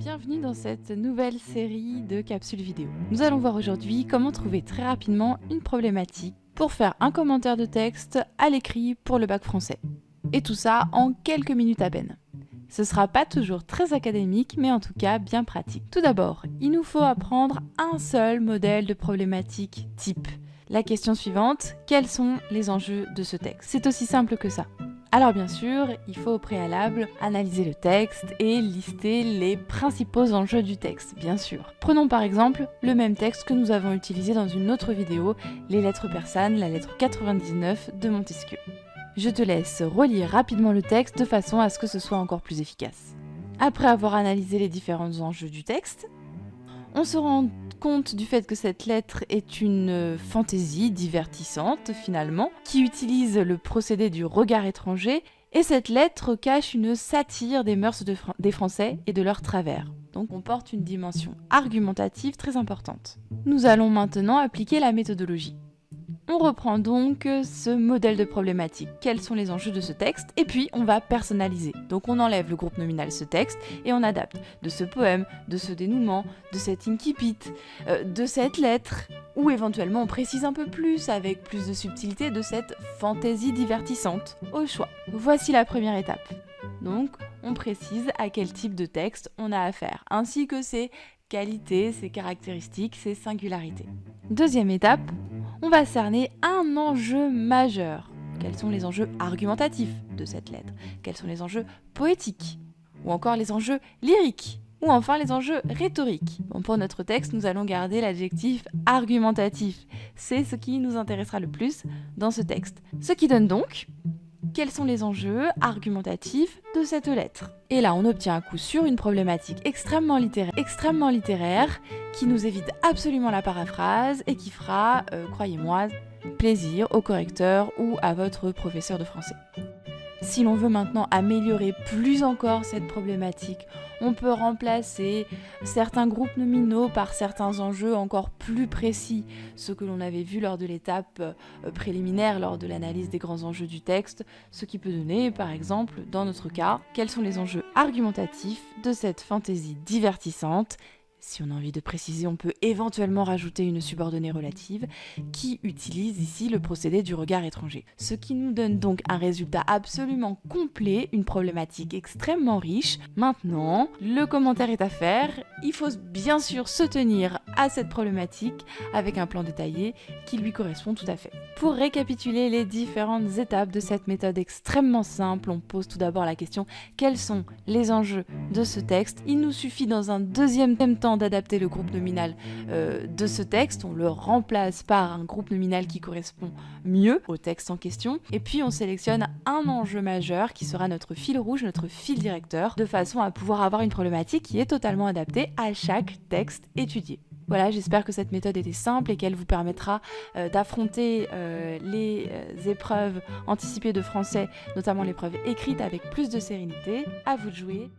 Bienvenue dans cette nouvelle série de capsules vidéo. Nous allons voir aujourd'hui comment trouver très rapidement une problématique pour faire un commentaire de texte à l'écrit pour le bac français. Et tout ça en quelques minutes à peine. Ce sera pas toujours très académique, mais en tout cas bien pratique. Tout d'abord, il nous faut apprendre un seul modèle de problématique type. La question suivante, quels sont les enjeux de ce texte? C'est aussi simple que ça. Alors bien sûr, il faut au préalable analyser le texte et lister les principaux enjeux du texte, bien sûr. Prenons par exemple le même texte que nous avons utilisé dans une autre vidéo, les lettres persanes, la lettre 99 de Montesquieu. Je te laisse relire rapidement le texte de façon à ce que ce soit encore plus efficace. Après avoir analysé les différents enjeux du texte, on se rend compte du fait que cette lettre est une fantaisie divertissante finalement, qui utilise le procédé du regard étranger, et cette lettre cache une satire des mœurs des Français et de leurs travers. Donc on porte une dimension argumentative très importante. Nous allons maintenant appliquer la méthodologie. On reprend donc ce modèle de problématique. Quels sont les enjeux de ce texte? Et puis on va personnaliser. Donc on enlève le groupe nominal ce texte et on adapte de ce poème, de ce dénouement, de cet incipit, de cette lettre, ou éventuellement on précise un peu plus avec plus de subtilité de cette fantaisie divertissante. Au choix. Voici la première étape. Donc on précise à quel type de texte on a affaire, ainsi que ses qualités, ses caractéristiques, ses singularités. Deuxième étape, on va cerner un enjeu majeur. Quels sont les enjeux argumentatifs de cette lettre? Quels sont les enjeux poétiques? Ou encore les enjeux lyriques? Ou enfin les enjeux rhétoriques? Bon, pour notre texte, nous allons garder l'adjectif argumentatif. C'est ce qui nous intéressera le plus dans ce texte. Ce qui donne donc quels sont les enjeux argumentatifs de cette lettre. Et là, on obtient à coup sûr une problématique extrêmement littéraire, qui nous évite absolument la paraphrase et qui fera, croyez-moi, plaisir au correcteur ou à votre professeur de français. Si l'on veut maintenant améliorer plus encore cette problématique, on peut remplacer certains groupes nominaux par certains enjeux encore plus précis, ce que l'on avait vu lors de l'étape préliminaire, lors de l'analyse des grands enjeux du texte, ce qui peut donner, par exemple, dans notre cas, quels sont les enjeux argumentatifs de cette fantaisie divertissante. Si on a envie de préciser, on peut éventuellement rajouter une subordonnée relative qui utilise ici le procédé du regard étranger. Ce qui nous donne donc un résultat absolument complet, une problématique extrêmement riche. Maintenant, le commentaire est à faire. Il faut bien sûr se tenir à cette problématique avec un plan détaillé qui lui correspond tout à fait. Pour récapituler les différentes étapes de cette méthode extrêmement simple, on pose tout d'abord la question: quels sont les enjeux de ce texte? Il nous suffit dans un deuxième temps d'adapter le groupe nominal de ce texte, on le remplace par un groupe nominal qui correspond mieux au texte en question, et puis on sélectionne un enjeu majeur qui sera notre fil rouge, notre fil directeur, de façon à pouvoir avoir une problématique qui est totalement adaptée à chaque texte étudié. Voilà, j'espère que cette méthode était simple et qu'elle vous permettra d'affronter les épreuves anticipées de français, notamment l'épreuve écrite, avec plus de sérénité. À vous de jouer.